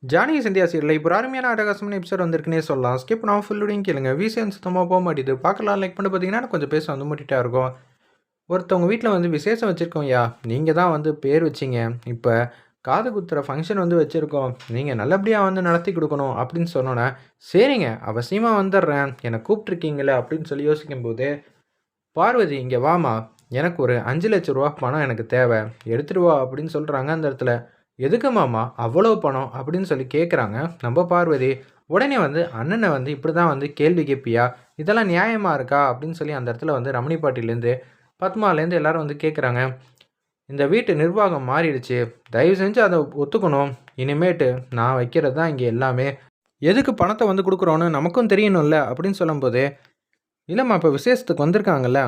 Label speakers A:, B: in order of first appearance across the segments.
A: ஜானகி சிந்தியா சீரியலில் இப்போ ஒரு அருமையான அட்டகாசமான எபிசோட் வந்திருக்குன்னே சொல்லலாம். ஸ்கிப் பண்ணாமல் ஃபுல்லுடையும் கேளுங்க. விசிஎம் சுத்தமாக போக மாட்டேது. பார்க்கலாம் லைக் பண்ணி பார்த்தீங்கன்னா கொஞ்சம் பேச வந்து முட்டிட்டா இருக்கும். ஒருத்தவங்க வீட்டில் வந்து விசேஷம் வச்சுருக்கோம்யா, நீங்கள் தான் வந்து பேர் வச்சிங்க. இப்போ காது குத்துற ஃபங்க்ஷன் வந்து வச்சுருக்கோம், நீங்கள் நல்லபடியாக வந்து நடத்தி கொடுக்கணும் அப்படின்னு சொன்னோன்னே, சரிங்க அவசியமாக வந்துடுறேன், என்னை கூப்பிட்ருக்கீங்களே அப்படின்னு சொல்லி யோசிக்கும்போது, பார்வதி இங்கே வாமா, எனக்கு ஒரு 5,00,000 ரூபா பணம் எனக்கு தேவை, எடுத்துட்டு வா அப்படின்னு சொல்கிறாங்க அந்த இடத்துல. எதுக்கு மாமா அவ்வளோ பணம் அப்படின்னு சொல்லி கேட்குறாங்க நம்ம பார்வதி. உடனே வந்து அண்ணனை வந்து இப்படி தான் வந்து கேள்வி கேட்பியா, இதெல்லாம் நியாயமாக இருக்கா அப்படின்னு சொல்லி அந்த இடத்துல வந்து ரமணி பாட்டிலேருந்து பத்மாலேருந்து எல்லாரும் வந்து கேட்குறாங்க. இந்த வீட்டு நிர்வாகம் மாறிடுச்சு, தயவு செஞ்சு அதை ஒத்துக்கணும். இனிமேட்டு நான் வைக்கிறது தான் இங்கே எல்லாமே, எதுக்கு பணத்தை வந்து கொடுக்குறோன்னு நமக்கும் தெரியணும்ல அப்படின்னு சொல்லும்போது, இல்லைம்மா இப்போ விசேஷத்துக்கு வந்திருக்காங்கல்ல,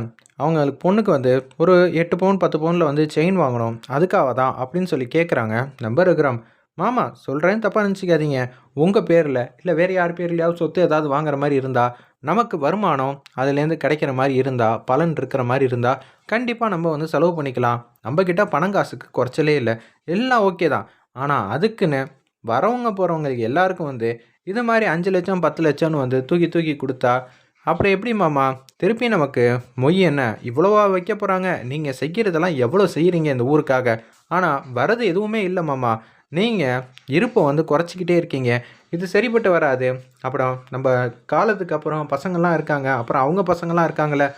A: அவங்களுக்கு பொண்ணுக்கு வந்து ஒரு 8 பவுன் 10 பவுனில் வந்து செயின் வாங்கணும், அதுக்காக தான் அப்படின்னு சொல்லி கேட்குறாங்க நம்ம ரகுராம். மாமா சொல்கிறேன் தப்பாக நினச்சிக்காதீங்க, உங்கள் பேரில் இல்லை வேறு யார் பேர்லையாவது சொத்து ஏதாவது வாங்குற மாதிரி இருந்தால், நமக்கு வருமானம் அதுலேருந்து கிடைக்கிற மாதிரி இருந்தால், பலன் இருக்கிற மாதிரி இருந்தால் கண்டிப்பாக நம்ம வந்து செலவு பண்ணிக்கலாம். நம்மக்கிட்ட பணம் காசுக்கு குறைச்சலே இல்லை, எல்லாம் ஓகே தான். ஆனால் அதுக்குன்னு வரவங்க போகிறவங்களுக்கு எல்லாருக்கும் வந்து இது மாதிரி 5 லட்சம் 10 லட்சம்னு வந்து தூக்கி தூக்கி கொடுத்தா அப்புறம் எப்படி மாமா திருப்பி நமக்கு மொய் என்ன இவ்வளோவா வைக்க போகிறாங்க? நீங்கள் செய்கிறதெல்லாம் எவ்வளோ செய்கிறீங்க இந்த ஊருக்காக, ஆனால் வரது எதுவுமே இல்லை மாமா. நீங்கள் இருப்பை வந்து குறைச்சிக்கிட்டே இருக்கீங்க, இது சரிப்பட்டு வராது. அப்புறம் நம்ம காலத்துக்கு அப்புறம் பசங்கள்லாம் இருக்காங்க, அப்புறம் அவங்க பசங்கள்லாம் இருக்காங்களே,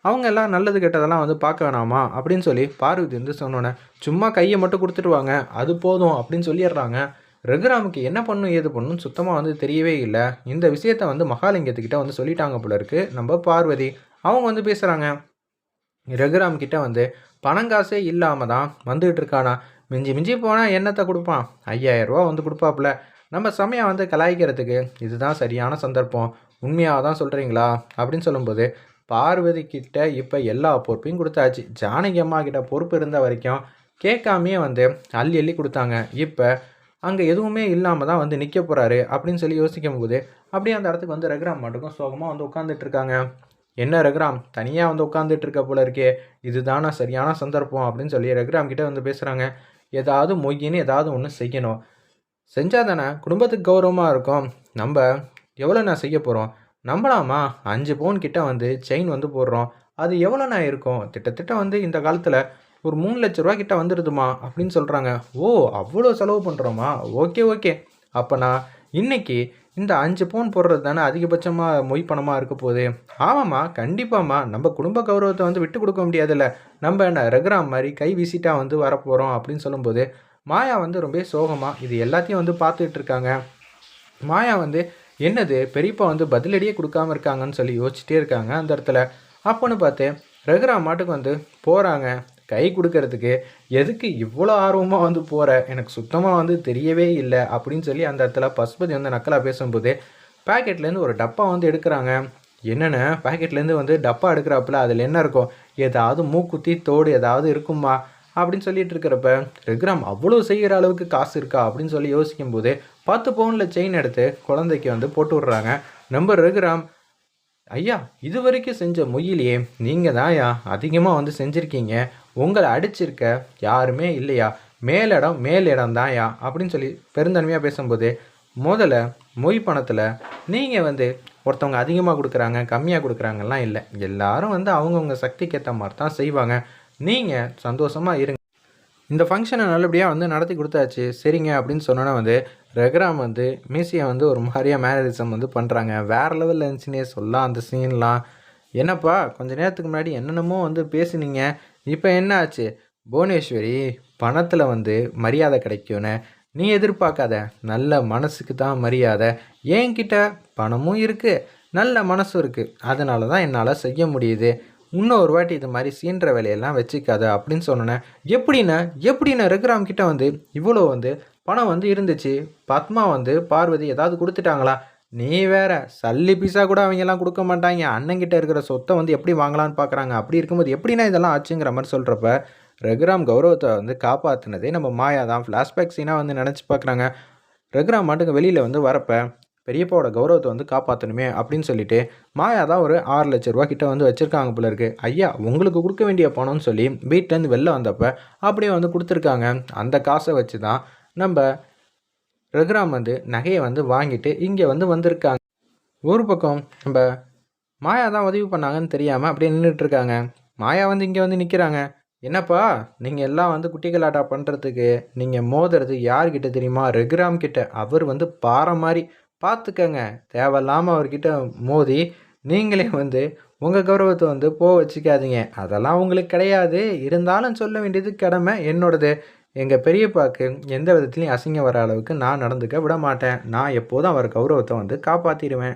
A: அவங்க எல்லாம் நல்லது கெட்டதெல்லாம் வந்து பார்க்க வேணாமா அப்படின்னு சொல்லி பார்வதி வந்து சொன்னோன்னே, சும்மா கையை மட்டும் கொடுத்துட்டு வாங்க அது போதும் அப்படின்னு சொல்லிடுறாங்க. ரகுராமுக்கு என்ன பண்ணும் ஏது பண்ணுன்னு சுத்தமாக வந்து தெரியவே இல்லை. இந்த விஷயத்த வந்து மகாலிங்கத்துக்கிட்ட வந்து சொல்லிட்டாங்க போல இருக்கு நம்ம பார்வதி. அவங்க வந்து பேசுகிறாங்க, ரகுராம் கிட்ட வந்து பணங்காசே இல்லாமல் தான் வந்துகிட்டு இருக்கானா, மிஞ்சி மிஞ்சி போனால் என்னத்தை கொடுப்பான், 5,000 ரூபா வந்து கொடுப்பாப்புல. நம்ம சமயம் வந்து கலாய்க்கிறதுக்கு இதுதான் சரியான சந்தர்ப்பம், உண்மையாக தான் சொல்கிறீங்களா அப்படின்னு சொல்லும்போது, பார்வதி கிட்ட இப்போ எல்லா பொறுப்பையும் கொடுத்தாச்சு. ஜானகி அம்மா கிட்ட பொறுப்பு இருந்த வரைக்கும் கேட்காமையே வந்து அள்ளி அள்ளி கொடுத்தாங்க. இப்போ அங்கே எதுவுமே இல்லாமல் தான் வந்து நிற்க போகிறாரு அப்படின்னு சொல்லி யோசிக்கும் போது, அப்படியே அந்த இடத்துக்கு வந்து ரகுராம் மட்டுக்கும் சோகமாக வந்து உட்காந்துட்டு இருக்காங்க. என்ன ரகுராம் தனியாக வந்து உட்காந்துட்டு இருக்க போல இருக்கே, இதுதானா சரியான சந்தர்ப்பம் அப்படின்னு சொல்லி ரகுராம் கிட்டே வந்து பேசுகிறாங்க. ஏதாவது மொய்யின்னு ஏதாவது ஒன்று செய்யணும், செஞ்சால் தானே குடும்பத்துக்கு கௌரவமாக இருக்கும். நம்ம எவ்வளோண்ணா செய்ய போகிறோம், நம்பலாமா 5 பவுன் கிட்ட வந்து செயின் வந்து போடுறோம், அது எவ்வளோண்ணா இருக்கும், திட்டத்திட்ட வந்து இந்த காலத்தில் ஒரு 3,00,000 கிட்ட வந்துடுதுமா அப்படின்னு சொல்கிறாங்க. ஓ அவ்வளோ செலவு பண்ணுறோமா, ஓகே ஓகே. அப்போ நான் இன்னைக்கு இந்த 5 பவுன் போடுறது தானே அதிகபட்சமாக மொய் பணமாக இருக்க போகுது. ஆமாம்மா கண்டிப்பாம்மா, நம்ம குடும்ப கௌரவத்தை வந்து விட்டு கொடுக்க முடியாதுல்ல, நம்ம என்ன ரகுராம் மாதிரி கை வீசிட்டா வந்து வரப்போகிறோம் அப்படின்னு சொல்லும்போது, மாயா வந்து ரொம்ப சோகமாக இது எல்லாத்தையும் வந்து பார்த்துட்டு இருக்காங்க. மாயா வந்து என்னது பெரியப்பா வந்து பதிலடியே கொடுக்காம இருக்காங்கன்னு சொல்லி யோசிச்சுட்டே இருக்காங்க அந்த இடத்துல. அப்போன்னு பார்த்து ரகுராம் மாட்டுக்கு வந்து போகிறாங்க கை கொடுக்கறதுக்கு. எதுக்கு இவ்வளோ ஆர்வமாக வந்து போகிற, எனக்கு சுத்தமாக வந்து தெரியவே இல்லை அப்படின்னு சொல்லி அந்த இடத்துல பசுபதி வந்து நக்கலாக பேசும்போது, பேக்கெட்லேருந்து ஒரு டப்பா வந்து எடுக்கிறாங்க. என்னென்ன பேக்கெட்லேருந்து வந்து டப்பா எடுக்கிறாப்புல, அதில் என்ன இருக்கும், ஏதாவது மூக்குத்தி தோடு ஏதாவது இருக்குமா அப்படின்னு சொல்லிட்டு இருக்கிறப்ப, ரகுராம் அவ்வளோ செய்கிற அளவுக்கு காசு இருக்கா அப்படின்னு சொல்லி யோசிக்கும்போது 10 பவுனில் செயின் எடுத்து குழந்தைக்கு வந்து போட்டு விட்றாங்க நம்ம ரகுராம். ஐயா இது வரைக்கும் செஞ்ச மொய்யிலேயே நீங்கள் தான் ஐயா அதிகமாக வந்து செஞ்சுருக்கீங்க, உங்களை அடிச்சிருக்க யாருமே இல்லையா, மேலிடம் தான்யா அப்படின்னு சொல்லி பெருந்தன்மையாக பேசும்போது, முதல்ல மொய் பணத்தில் நீங்கள் வந்து ஒருத்தவங்க அதிகமாக கொடுக்குறாங்க கம்மியாக கொடுக்குறாங்கலாம் இல்லை, எல்லாரும் வந்து அவங்கவுங்க சக்திக்கு ஏற்ற மாதிரி தான் செய்வாங்க. நீங்கள் சந்தோஷமாக இருங்க, இந்த ஃபங்க்ஷனை நல்லபடியாக வந்து நடத்தி கொடுத்தாச்சு சரிங்க அப்படின்னு சொன்னோன்னா வந்து ரகுராம் வந்து மீசியை வந்து ஒரு மாதிரியாக மேனரிசம் வந்து பண்ணுறாங்க. வேறு லெவலில் இருந்துச்சுன்னே சொல்லலாம் அந்த சீன்லாம். என்னப்பா கொஞ்ச நேரத்துக்கு முன்னாடி என்னென்னமோ வந்து பேசுனீங்க, இப்போ என்ன ஆச்சு? புவனேஸ்வரி பணத்தில் வந்து மரியாதை கிடைக்கும்னு நீ எதிர்பார்க்காத, நல்ல மனசுக்கு தான் மரியாதை. என்கிட்ட பணமும் இருக்குது நல்ல மனசும் இருக்குது, அதனால தான் என்னால் செய்ய முடியுது. இன்னொரு வாட்டி இது மாதிரி சீன்ற வேலையெல்லாம் வச்சுக்காத அப்படின்னு சொன்னேன். எப்படின்னு ரகுராம் கிட்ட வந்து இவ்வளோ வந்து பணம் வந்து இருந்துச்சு, பத்மா வந்து பார்வதி ஏதாவது கொடுத்துட்டாங்களா? நீ வேற சல்லி பீஸா கூட அவங்கெல்லாம் கொடுக்க மாட்டாங்க, அண்ணங்கிட்ட இருக்கிற சொத்தை வந்து எப்படி வாங்கலான்னு பார்க்குறாங்க. அப்படி இருக்கும்போது எப்படின்னா இதெல்லாம் ஆச்சுங்கிற மாதிரி சொல்கிறப்ப, ரகுராம் கௌரவத்தை வந்து காப்பாற்றினதே நம்ம மாயா தான். ஃப்ளாஷ்பேக் சீனாக வந்து நினச்சி பார்க்குறாங்க. ரகுராம் மாட்டுக்கு வெளியில் வந்து வரப்போ பெரியப்பாவோட கௌரவத்தை வந்து காப்பாற்றணுமே அப்படின்னு சொல்லிட்டு மாயா தான் ஒரு 6,00,000 கிட்ட வந்து வச்சுருக்காங்க போல இருக்குது. ஐயா உங்களுக்கு கொடுக்க வேண்டிய பணம்னு சொல்லி வீட்டிலேருந்து வெளில வந்தப்போ அப்படியே வந்து கொடுத்துருக்காங்க. அந்த காசை வச்சு தான் நம்ம ரகுராம் வந்து நகையை வந்து வாங்கிட்டு இங்கே வந்து வந்திருக்காங்க. ஒரு பக்கம் நம்ம மாயா தான் உதவி பண்ணாங்கன்னு தெரியாமல் அப்படியே நின்றுட்டு இருக்காங்க. மாயா வந்து இங்கே வந்து நிற்கிறாங்க. என்னப்பா நீங்கள் எல்லாம் வந்து குட்டி கலாட்டா பண்ணுறதுக்கு நீங்கள் மோதுறது யார்கிட்ட தெரியுமா? ரகுராம் கிட்ட. அவர் வந்து பாறை மாதிரி. பார்த்துக்கங்க, தேவையில்லாமல் அவர்கிட்ட மோதி நீங்களே வந்து உங்கள் கௌரவத்தை வந்து வச்சுக்காதீங்க. அதெல்லாம் உங்களுக்கு கிடையாது. இருந்தாலும் சொல்ல வேண்டியது கடமை என்னோடது. எங்கள் பெரியப்பாக்கு எந்த விதத்துலையும் அசிங்கம் வர அளவுக்கு நான் நடந்துக்க விட மாட்டேன். நான் எப்போதும் அவர் கௌரவத்தை வந்து காப்பாற்றிடுவேன்.